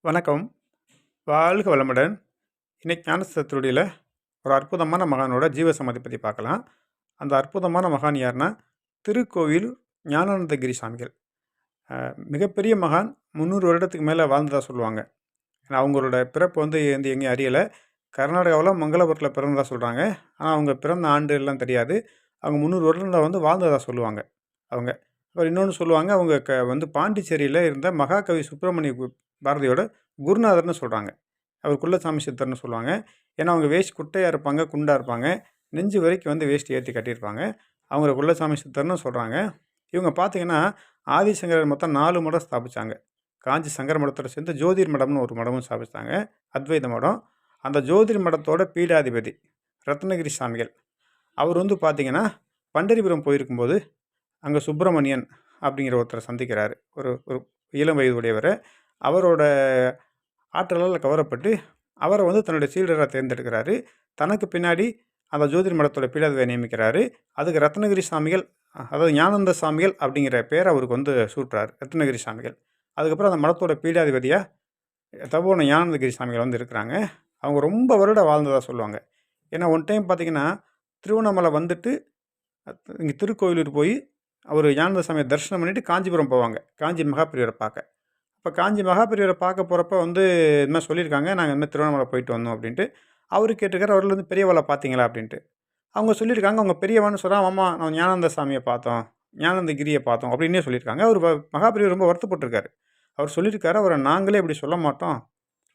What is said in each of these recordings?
வணக்கம். வாழ்க வளமுடன். இன்னைக்கு ஞானசத்திரத்தில ஒரு அற்புதமான மகானோட ஜீவசமாதி பத்தி பார்க்கலாம். அந்த அற்புதமான மகான் யாருன்னா, திருக்கோவில் ஞானானந்தகிரி சாமிகள். மிகப்பெரிய மகான் 300 வருடத்துக்கு மேல வாழ்ந்ததா சொல்லுவாங்க. ஏன்னா அவங்களோட பிறப்பு எங்கேயும் அறியல. கர்நாடகாவுல மங்களபுரத்தில பிறந்ததா சொல்றாங்க. ஆனா அவங்க பிறந்த ஆண்டு எல்லாம் தெரியாது. அவங்க 300 வருடங்கள வாழ்ந்ததா சொல்லுவாங்க அவங்க. அப்புறம் இன்னொன்னு சொல்லுவாங்க, அவங்க பாண்டிச்சேரியில இருந்த மகாகவி சுப்பிரமணிய பாரதியோட குருநாதர்ன்னு சொல்றாங்க. அவர் குள்ளசாமி சித்தர்ன்னு சொல்லுவாங்க. ஏன்னா, அவங்க வேஷ்டி குட்டையா இருப்பாங்க, குண்டா இருப்பாங்க. நெஞ்சு வரைக்கும் வேஷ்டி ஏத்தி கட்டியிருப்பாங்க. அவங்கள குள்ளசாமி சித்தர்ன்னு சொல்றாங்க. இவங்க பார்த்தீங்கன்னா, ஆதிசங்கரர் மொத்தம் 4 மடம் ஸ்தாபிச்சாங்க. காஞ்சி சங்கர மடத்தோட சேர்ந்து ஜோதிர் மடம்னு ஒரு மடமும் ஸ்தாபிச்சாங்க. அத்வைத மடம். அந்த ஜோதிர் மடத்தோட பீடாதிபதி ரத்னகிரி சாமிகள். அவர் பார்த்தீங்கன்னா, பண்டரிபுரம் போயிருக்கும்போது, அங்க சுப்பிரமணியன் அப்படிங்கிற ஒருத்தர சந்திக்கிறாரு. ஒரு ஒரு இளம் வயது உடையவரு. அவரோட ஆற்றலால கவரப்பட்டு, அவர தன்னுடைய சீடரா தேர்ந்தெடுக்கிறாரு. தனக்கு பின்னாடி அந்த ஜோதிர் மடத்தோட பீடாதிபதிய நியமிக்கிறாரு. அதுக்கு ரத்னகிரி சாமிகள், அதாவது ஞானந்த சாமிகள் அப்படிங்கிற பேர அவருக்கு சூட்டுறாரு. ரத்னகிரி சாமிகள். அதுக்கப்புறம் அந்த மடத்தோட பீடாதிபதியா தபோவன ஞானந்தகிரி சாமிகள் இருக்கிறாங்க. அவங்க ரொம்ப வருடம் வாழ்ந்ததா சொல்லுவாங்க. ஏன்னா, ஒன் டைம் பார்த்தீங்கன்னா, திருவண்ணாமலை வந்துட்டு இங்க திருக்கோயிலூர் போய் அவரு ஞானந்த சாமிய தரிசனம் பண்ணிட்டு காஞ்சிபுரம் போவாங்க. காஞ்சி மகாபெரியவர பார்க்க. அப்ப காஞ்சி மகாபெரியவர பார்க்க போறப்ப இது மாரி சொல்லியிருக்காங்க. நாங்க இந்த மாரி திருவண்ணாமலை போயிட்டு வந்தோம் அப்டின்ட்டு. அவரு கேட்டுருக்காரு, அவர்ல பெரியவாள பார்த்தீங்களா? அப்டின்ட்டு. அவங்க சொல்லியிருக்காங்க, அவங்க பெரியவான்னு சொல்றா, ஆமா நான் ஞானந்த சாமிய பார்த்தோம். ஞானந்தகிரிய பார்த்தோம் அப்டின்னே சொல்லியிருக்காங்க. அவரு மகாபெரியவர் ரொம்ப வருத்தப்பட்டுருக்காரு. அவர் சொல்லியிருக்காரு, அவர நாங்களே இப்டி சொல்ல மாட்டோம்.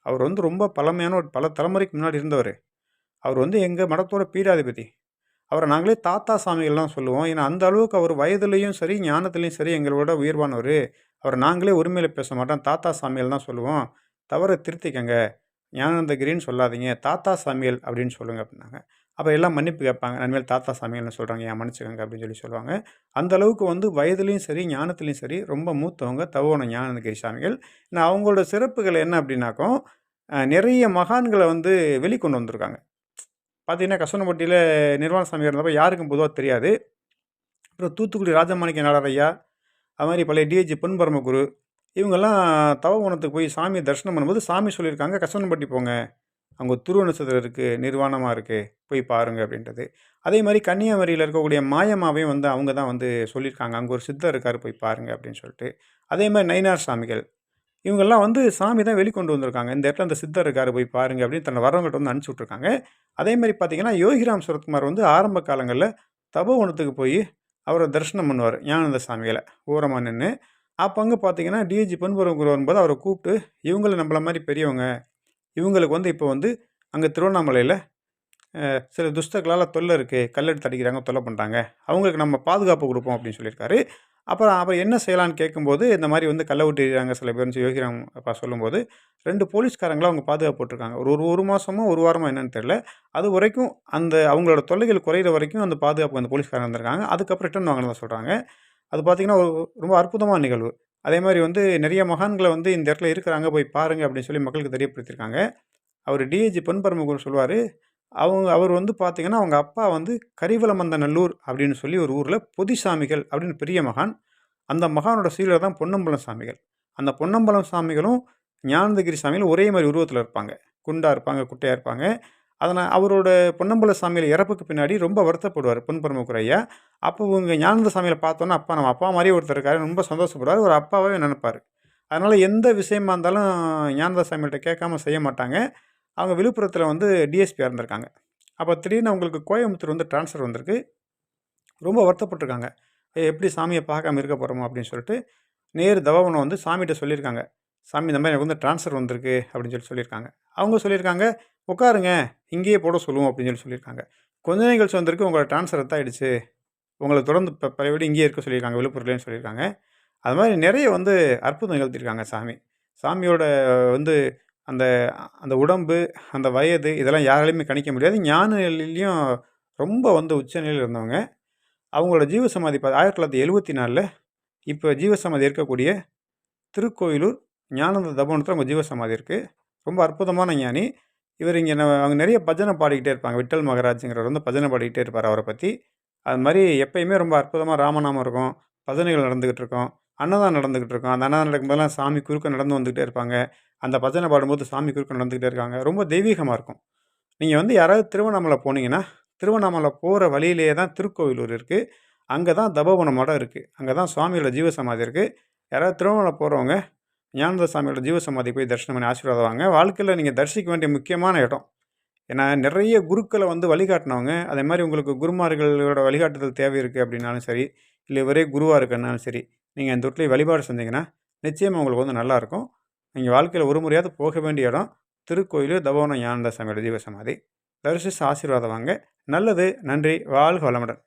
அவர் ரொம்ப பழமையான ஒரு பல தலைமுறைக்கு முன்னாடி இருந்தவரு. அவர் எங்க மடத்தோட பீடாதிபதி. அவர நாங்களே தாத்தா சாமிகள் தான் சொல்லுவோம். ஏன்னா, அந்த அளவுக்கு அவர் வயதிலயும் சரி, ஞானத்திலயும் சரி எங்களோட உயர்வானவரு. அவர நாங்களே உரிமையில பேச மாட்டோம். தாத்தா சாமிகள் தான் சொல்லுவோம். தவற திருத்திக்கங்க. ஞானந்தகிரின்னு சொல்லாதீங்க. தாத்தா சாமிகள் அப்படின்னு சொல்லுங்க அப்படின்னாங்க. அப்ப எல்லாம் மன்னிப்பு கேட்பாங்க. இனிமேல் தாத்தா சாமிகள்னு சொல்றாங்கய்யா மன்னிச்சுக்கங்க அப்படின்னு சொல்லுவாங்க. அந்த அளவுக்கு வயதிலயும் சரி, ஞானத்திலயும் சரி ரொம்ப மூத்தவங்க தவோன ஞானந்தகிரி சாமிகள். அவங்களோட சிறப்புகள் என்ன அப்படின்னாக்கும், நிறைய மகான்கள வெளிக்கொண்டு வந்திருக்காங்க. பார்த்தீங்கன்னா, கசனப்பட்டியில நிர்வாண சாமி இருந்தப்ப யாருக்கும் பொதுவா தெரியாது. அப்புறம் தூத்துக்குடி ராஜமாணிக்க நாடார் ஐயா, அது மாரி பழைய டிஐஜி பொன் பரமகுரு, இவங்கெல்லாம் தவோவனத்துக்கு போய் சாமிய தரிசனம் பண்ணும்போது, சாமி சொல்லியிருக்காங்க, "கசவனப்பட்டி போங்க. அங்க ஒரு துருவ நட்சத்திரம் இருக்கு. நிர்வாணமா இருக்கு. போய் பாருங்க." அப்படின்றது. அதே மாரி கன்னியாகுமரியில இருக்கக்கூடிய மாயம்மாவையும் அவங்க தான் சொல்லியிருக்காங்க. "அங்க ஒரு சித்தர் இருக்காரு. போய் பாருங்க." அப்படின்னு சொல்லிட்டு. அதே மாரி நயினார் சாமிகள். இவங்கெல்லாம் சாமி தான் வெளிக்கொண்டு வந்திருக்காங்க. இந்த இடத்துல அந்த சித்தர் இருக்காரு போய் பாருங்க அப்படின்னு தன்னை வரவங்ககிட்ட அனுப்பிச்சு விட்டுருக்காங்க. அதே மாரி பார்த்தீங்கன்னா, யோகிராம் சரத்குமார் ஆரம்ப காலங்கள்ல தபோவனத்துக்கு போய் அவர தரிசனம் பண்ணுவாரு. ஞானானந்த சாமிகள ஓரமா நின்னு. அப்ப அங்க பார்த்தீங்கன்னா, டிஐஜி பொன்முருகன் குரு வரும்போது அவர கூப்ட்டு, இவங்களும் நம்மள மாரி பெரியவங்க. இவங்களுக்கு இப்போ அங்க திருவண்ணாமலையில சில துஷ்டர்களால தொல்ல இருக்கு. கல்லெடுத்து அடிக்கிறாங்க, தொல்ல பண்றாங்க. அவங்களுக்கு நம்ம பாதுகாப்பு குடுப்போம் அப்படின்னு சொல்லியிருக்காரு. அப்புறம் அப்புறம் என்ன செய்யலான்னு கேட்கும்போது, இந்த மாரி கல்ல விட்டு எறிறாங்க சில பேர்ன்னு யோகிராம் அப்பா சொல்லும்போது, 2 போலீஸ்காரங்கள அவங்க பாதுகாப்பு போட்டுருக்காங்க. ஒரு ஒரு 1 மாசமோ, 1 வாரமோ என்னன்னு தெரியல. அதுவரைக்கும் அவங்களோட தொல்லைகள் குறையிற வரைக்கும் அந்த பாதுகாப்புக்கு அந்த போலீஸ்காரங்க இருந்திருக்காங்க. அதுக்கப்புறம் ரிட்டர்ன் வாங்கினதா சொல்றாங்க. அது பார்த்தீங்கன்னா, ரொம்ப அற்புதமான நிகழ்வு. அதே மாரி நெறைய மகான்கள இந்த இடத்துல இருக்கிறாங்க, போய் பாருங்க அப்படின்னு சொல்லி மக்களுக்கு தெரியப்படுத்தியிருக்காங்க. அவரு டிஐஜி பொன் பரமகுரு சொல்லுவாரு, அவர் பார்த்தீங்கன்னா, அவங்க அப்பா கரிவலமந்தநல்லூர் அப்படின்னு சொல்லி ஒரு ஊர்ல பொதிசாமிகள் அப்படின்னு பெரிய மகான். அந்த மகானோட சீடர் தான் பொன்னம்பலம் சாமிகள். அந்த பொன்னம்பலம் சாமிகளும், ஞானந்தகிரி சாமிகளும் ஒரே மாரி உருவத்தில இருப்பாங்க. குண்டா இருப்பாங்க, குட்டையா இருப்பாங்க. அவரோட பொன்னம்பல சாமிகள் இறப்புக்கு பின்னாடி ரொம்ப வருத்தப்படுவாரு பொன் பரமக்குரு ஐயா. அப்போ இவங்க ஞானந்த சாமிகள பார்த்தோன்னே, அப்பா நம்ம அப்பா மாரியே ஒருத்தர் இருக்காரு ரொம்ப சந்தோஷப்படுவாரு. ஒரு அப்பாவாவே நெனப்பாரு. அதனால எந்த விஷயமா இருந்தாலும் ஞானந்த சாமிகள்ட்ட கேட்காம செய்ய மாட்டாங்க. அவங்க விழுப்புரத்தில டிஎஸ்பியா இருந்திருக்காங்க. அப்ப திடீர்னு அவங்களுக்கு கோயம்புத்தூர் ட்ரான்ஸ்ஃபர் வந்திருக்கு. ரொம்ப வருத்தப்பட்டுருக்காங்க. எப்படி சாமிய பார்க்காம இருக்க போறோமோ அப்படின்னு சொல்லிட்டு, நேரு தவவனம் சாமிட்ட சொல்லியிருக்காங்க. சாமி இந்த மாரி எனக்கு ட்ரான்ஸ்ஃபர் வந்திருக்கு அப்படின்னு சொல்லியிருக்காங்க. அவங்க சொல்லியிருக்காங்க, உட்காருங்க இங்கேயே போட சொல்லுவோம் அப்படின்னு சொல்லியிருக்காங்க. கொஞ்ச நேரம் கழிச்சு வந்திருக்கு, உங்களோட ட்ரான்ஸ்ஃபர் ரத்தாயிடுச்சு. உங்கள தொடர்ந்து பழையபடி இங்கேயே இருக்க சொல்லியிருக்காங்க விழுப்புரத்துலன்னு சொல்லியிருக்காங்க. அது மாரி நெறைய அற்புதம் நிகழ்த்தியிருக்காங்க சாமி. சாமியோட வந்து அந்த அந்த உடம்பு, அந்த வயது இதெல்லாம் யாராலயுமே கணிக்க முடியாது. ஞான நிலையிலயும் ரொம்ப உச்ச நிலையில இருந்தவங்க. அவங்களோட ஜீவசமாதி 1974ல இப்ப ஜீவசமாதி இருக்கக்கூடிய திருக்கோயிலூர் ஞானந்த தபோவனத்தில அவங்க ஜீவசமாதி இருக்கு. ரொம்ப அற்புதமான ஞானி. இவரு இங்க அவங்க நெறைய பஜனை பாடிக்கிட்டே இருப்பாங்க. விட்டல் மகராஜ்ங்கிறவர் பஜனை பாடிக்கிட்டே இருப்பாரு அவர பத்தி. அது மாரி எப்பயுமே ரொம்ப அற்புதமா ராமநாமம் இருக்கும். பஜனைகள் நடந்துகிட்டு இருக்கும். அன்னதானம் நடந்துக்கிட்டு இருக்கும். அந்த அன்னதானம் நடக்கும்போதெல்லாம் சாமி குறுக்க நடந்து வந்துக்கிட்டே இருப்பாங்க. அந்த பஜனை பாடும்போது சாமி குறுக்க நடந்துக்கிட்டே இருக்காங்க. ரொம்ப தெய்வீகமா இருக்கும். நீங்க வந்து யாராவது திருவண்ணாமலை போனீங்கன்னா, திருவண்ணாமலை போற வழியிலேயே தான் திருக்கோவிலூர் இருக்கு. அங்க தான் தபோவன மடம் இருக்கு. அங்க தான் சுவாமியோட ஜீவசமாதி இருக்கு. யாராவது திருவண்ணாமலை போறவங்க, ஞானந்த சாமியோட ஜீவசமாதி போய் தரிசனம் பண்ணி ஆசீர்வாதம் வாங்க. வாழ்க்கையில நீங்க தரிசிக்க வேண்டிய முக்கியமான இடம். ஏன்னா, நிறைய குருக்கள வந்து வழிகாட்டுனவங்க. அதேமாரி உங்களுக்கு குருமார்களோட வழிகாட்டுதல் தேவை இருக்கு அப்டின்னாலும் சரி, இல்ல இவரே குருவா இருக்கனாலும் சரி, நீங்க இந்த இடத்துல வழிபாடு செஞ்சீங்கன்னா, நிச்சயமா உங்களுக்கு வந்து நல்லாருக்கும். நீங்க வாழ்க்கையில ஒரு முறையாவது போக வேண்டிய இடம், திருக்கோயிலு தபோவன ஞானந்த சாமியோட ஜீவசமாதி. தரிசிச்சு ஆசீர்வாதம் வாங்க. நல்லது. நன்றி. வாழ்க வளமுடன்.